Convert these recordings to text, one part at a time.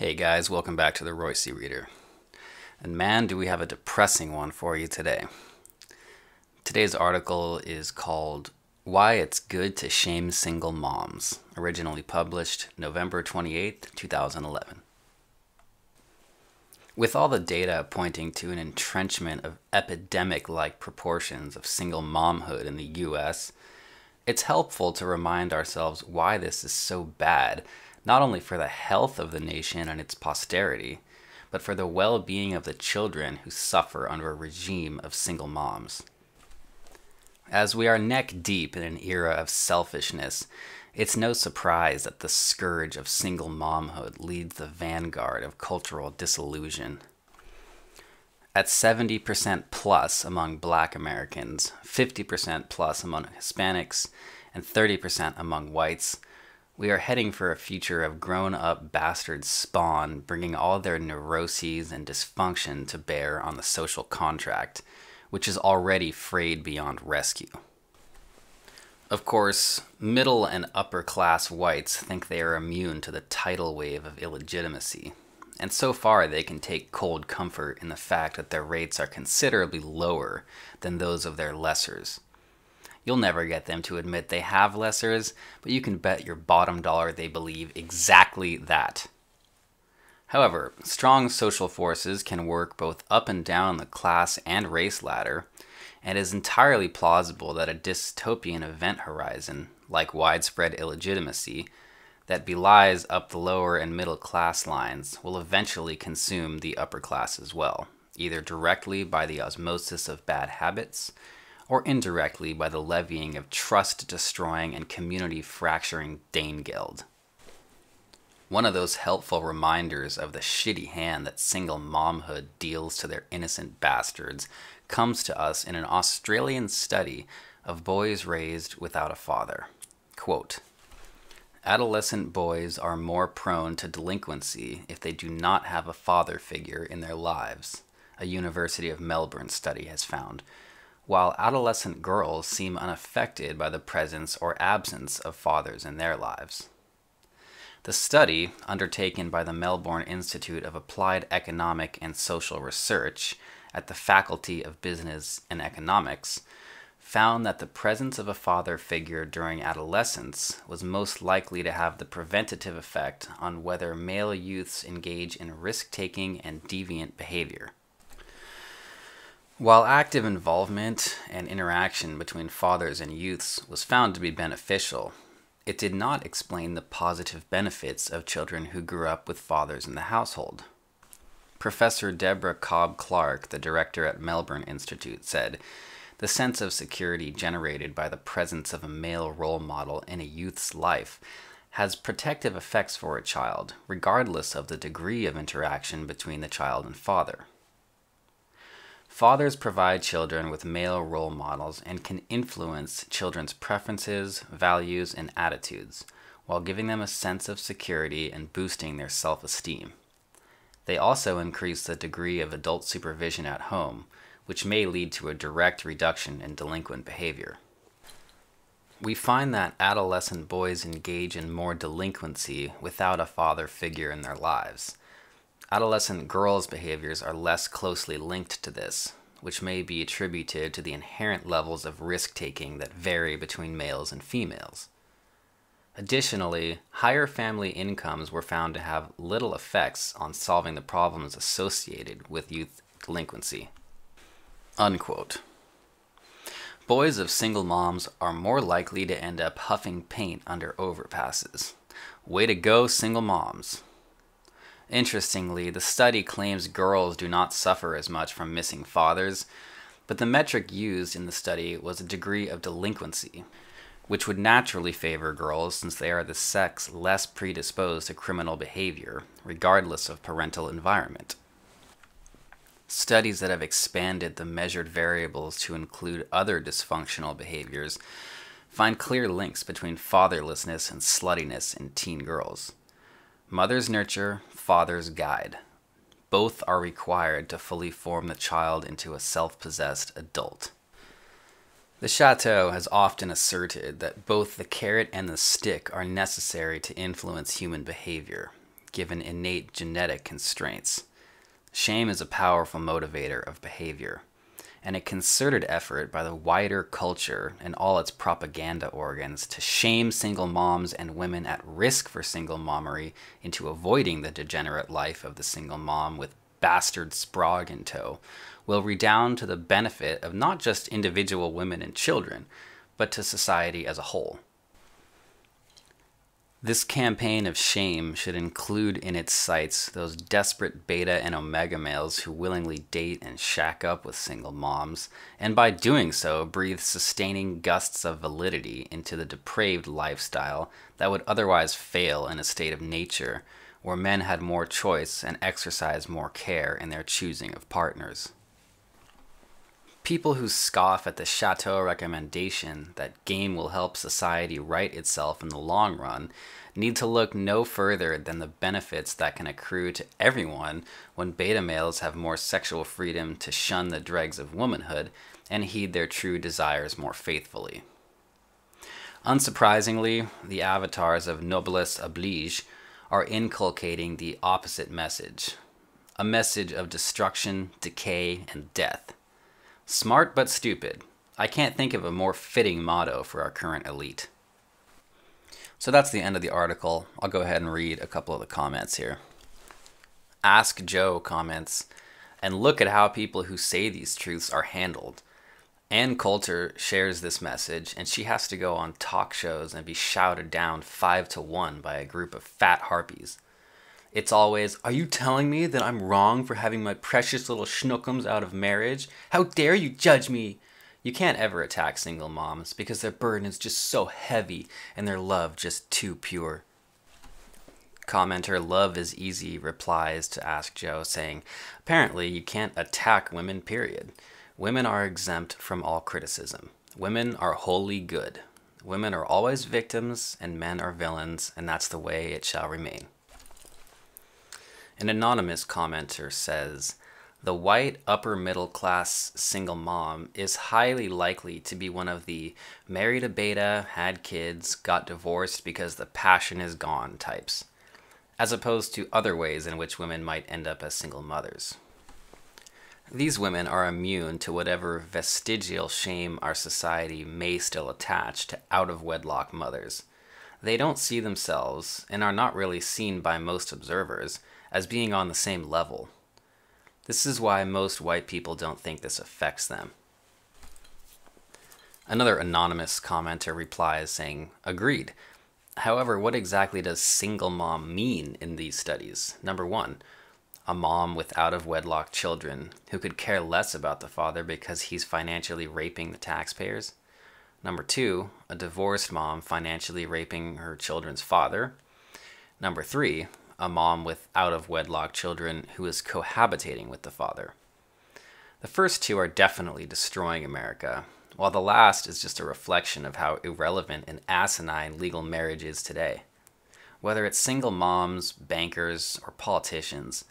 Hey guys, welcome back to the Royce Reader. And man, do we have a depressing one for you today. Today's article is called Why It's Good to Shame Single Moms, originally published November 28th, 2011. With all the data pointing to an entrenchment of epidemic-like proportions of single momhood in the US, it's helpful to remind ourselves why this is so bad, not only for the health of the nation and its posterity, but for the well-being of the children who suffer under a regime of single moms. As we are neck-deep in an era of selfishness, it's no surprise that the scourge of single momhood leads the vanguard of cultural disillusion. At 70% plus among Black Americans, 50% plus among Hispanics, and 30% among whites, we are heading for a future of grown-up bastard spawn bringing all their neuroses and dysfunction to bear on the social contract, which is already frayed beyond rescue. Of course, middle and upper-class whites think they are immune to the tidal wave of illegitimacy, and so far they can take cold comfort in the fact that their rates are considerably lower than those of their lessers. You'll never get them to admit they have lessers, but you can bet your bottom dollar they believe exactly that. However, strong social forces can work both up and down the class and race ladder, and it is entirely plausible that a dystopian event horizon, like widespread illegitimacy, that belies up the lower and middle class lines will eventually consume the upper class as well, either directly by the osmosis of bad habits, or indirectly by the levying of trust-destroying and community-fracturing Danegeld. One of those helpful reminders of the shitty hand that single momhood deals to their innocent bastards comes to us in an Australian study of boys raised without a father. Quote, "Adolescent boys are more prone to delinquency if they do not have a father figure in their lives," a University of Melbourne study has found, while adolescent girls seem unaffected by the presence or absence of fathers in their lives. The study, undertaken by the Melbourne Institute of Applied Economic and Social Research at the Faculty of Business and Economics, found that the presence of a father figure during adolescence was most likely to have the preventative effect on whether male youths engage in risk-taking and deviant behavior. While active involvement and interaction between fathers and youths was found to be beneficial, it did not explain the positive benefits of children who grew up with fathers in the household. Professor Deborah Cobb-Clark, the director at Melbourne Institute, said, "The sense of security generated by the presence of a male role model in a youth's life has protective effects for a child, regardless of the degree of interaction between the child and father. Fathers provide children with male role models and can influence children's preferences, values, and attitudes, while giving them a sense of security and boosting their self-esteem. They also increase the degree of adult supervision at home, which may lead to a direct reduction in delinquent behavior. We find that adolescent boys engage in more delinquency without a father figure in their lives. Adolescent girls' behaviors are less closely linked to this, which may be attributed to the inherent levels of risk-taking that vary between males and females. Additionally, higher family incomes were found to have little effects on solving the problems associated with youth delinquency." Unquote. Boys of single moms are more likely to end up huffing paint under overpasses. Way to go, single moms. Interestingly, the study claims girls do not suffer as much from missing fathers, but the metric used in the study was a degree of delinquency, which would naturally favor girls since they are the sex less predisposed to criminal behavior, regardless of parental environment. Studies that have expanded the measured variables to include other dysfunctional behaviors find clear links between fatherlessness and sluttiness in teen girls. Mothers nurture, fathers guide. Both are required to fully form the child into a self-possessed adult. The Chataeu has often asserted that both the carrot and the stick are necessary to influence human behavior. given innate genetic constraints. Shame is a powerful motivator of behavior, and a concerted effort by the wider culture and all its propaganda organs to shame single moms and women at risk for single mommery into avoiding the degenerate life of the single mom with bastard sprog in tow will redound to the benefit of not just individual women and children, but to society as a whole. This campaign of shame should include in its sights those desperate beta and omega males who willingly date and shack up with single moms, and by doing so breathe sustaining gusts of validity into the depraved lifestyle that would otherwise fail in a state of nature where men had more choice and exercised more care in their choosing of partners. People who scoff at the Chataeu recommendation that game will help society right itself in the long run need to look no further than the benefits that can accrue to everyone when beta males have more sexual freedom to shun the dregs of womanhood and heed their true desires more faithfully. Unsurprisingly, the avatars of Noblesse Oblige are inculcating the opposite message, a message of destruction, decay, and death. Smart but stupid. I can't think of a more fitting motto for our current elite. So that's the end of the article. I'll go ahead and read a couple of the comments here. Ask Joe comments, and look at how people who say these truths are handled. Ann Coulter shares this message, and she has to go on talk shows and be shouted down 5-1 by a group of fat harpies. It's always, are you telling me that I'm wrong for having my precious little schnookums out of marriage? How dare you judge me? You can't ever attack single moms because their burden is just so heavy and their love just too pure. Commenter Love is Easy replies to Ask Joe saying, apparently you can't attack women, period. Women are exempt from all criticism. Women are wholly good. Women are always victims and men are villains, and that's the way it shall remain. An anonymous commenter says, the white upper middle class single mom is highly likely to be one of the married a beta, had kids, got divorced because the passion is gone types, as opposed to other ways in which women might end up as single mothers. These women are immune to whatever vestigial shame our society may still attach to out-of-wedlock mothers. They don't see themselves, and are not really seen by most observers, as being on the same level. This is why most white people don't think this affects them. Another anonymous commenter replies saying, agreed. However, what exactly does single mom mean in these studies? Number one, a mom with out-of-wedlock children who could care less about the father because he's financially raping the taxpayers. Number two, a divorced mom financially raping her children's father. Number three, a mom with out-of-wedlock children who is cohabitating with the father. The first two are definitely destroying America, while the last is just a reflection of how irrelevant and asinine legal marriage is today. Whether it's single moms, bankers, or politicians,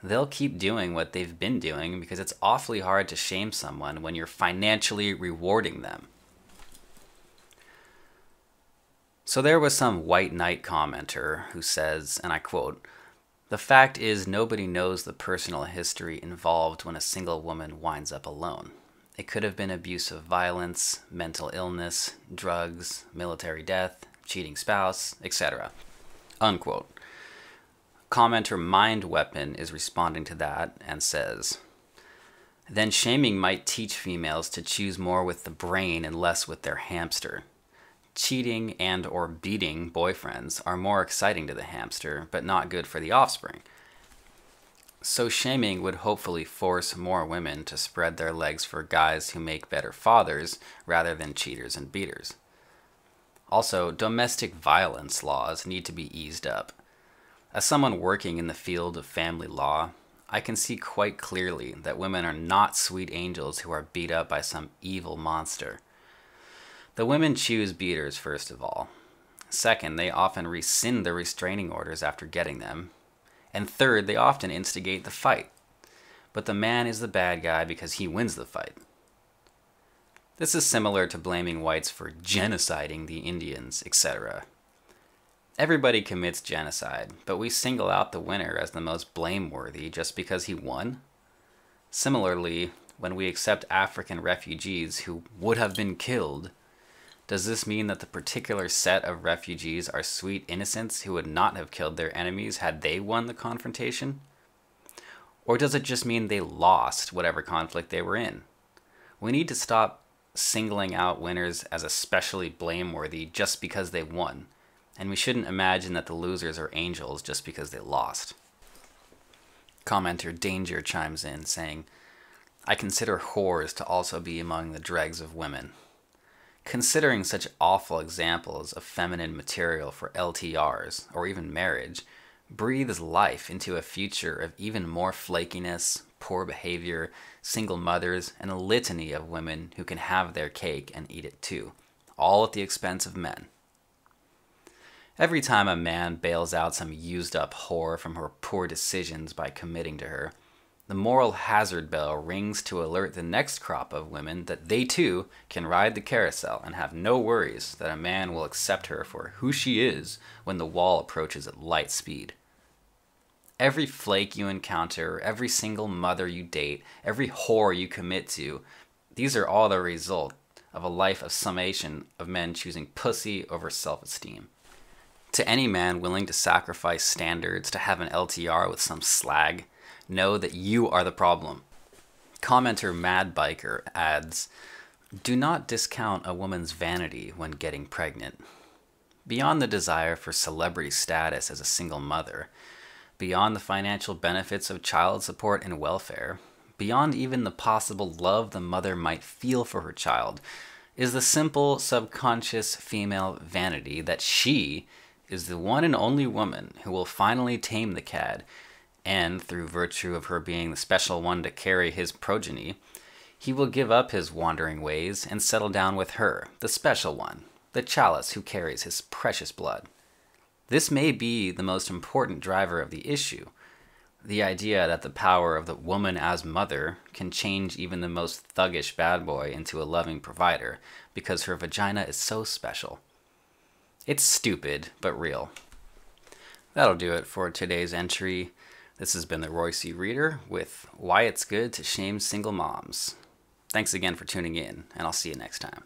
they'll keep doing what they've been doing because it's awfully hard to shame someone when you're financially rewarding them. So there was some white knight commenter who says, and I quote, the fact is nobody knows the personal history involved when a single woman winds up alone. It could have been abuse of violence, mental illness, drugs, military death, cheating spouse, etc. Unquote. Commenter Mind Weapon is responding to that and says, then shaming might teach females to choose more with the brain and less with their hamster. Cheating and or beating boyfriends are more exciting to the hamster, but not good for the offspring. So shaming would hopefully force more women to spread their legs for guys who make better fathers rather than cheaters and beaters. Also, domestic violence laws need to be eased up. As someone working in the field of family law, I can see quite clearly that women are not sweet angels who are beat up by some evil monster. The women choose beaters, first of all. Second, they often rescind the restraining orders after getting them. And third, they often instigate the fight. But the man is the bad guy because he wins the fight. This is similar to blaming whites for genociding the Indians, etc. Everybody commits genocide, but we single out the winner as the most blameworthy just because he won? Similarly, when we accept African refugees who would have been killed, does this mean that the particular set of refugees are sweet innocents who would not have killed their enemies had they won the confrontation? Or does it just mean they lost whatever conflict they were in? We need to stop singling out winners as especially blameworthy just because they won, and we shouldn't imagine that the losers are angels just because they lost. Commenter Danger chimes in, saying, I consider whores to also be among the dregs of women. Considering such awful examples of feminine material for LTRs, or even marriage, breathes life into a future of even more flakiness, poor behavior, single mothers, and a litany of women who can have their cake and eat it too, all at the expense of men. Every time a man bails out some used-up whore from her poor decisions by committing to her, the moral hazard bell rings to alert the next crop of women that they too can ride the carousel and have no worries that a man will accept her for who she is when the wall approaches at light speed. Every flake you encounter, every single mother you date, every whore you commit to, these are all the result of a life of summation of men choosing pussy over self-esteem. To any man willing to sacrifice standards to have an LTR with some slag, know that you are the problem. Commenter Mad Biker adds, do not discount a woman's vanity when getting pregnant. Beyond the desire for celebrity status as a single mother, beyond the financial benefits of child support and welfare, beyond even the possible love the mother might feel for her child, is the simple subconscious female vanity that she is the one and only woman who will finally tame the cad, and through virtue of her being the special one to carry his progeny, he will give up his wandering ways and settle down with her, the special one, the chalice who carries his precious blood. This may be the most important driver of the issue, the idea that the power of the woman as mother can change even the most thuggish bad boy into a loving provider because her vagina is so special. It's stupid, but real. That'll do it for today's entry. This has been the Roy C. Reader with Why It's Good to Shame Single Moms. Thanks again for tuning in, and I'll see you next time.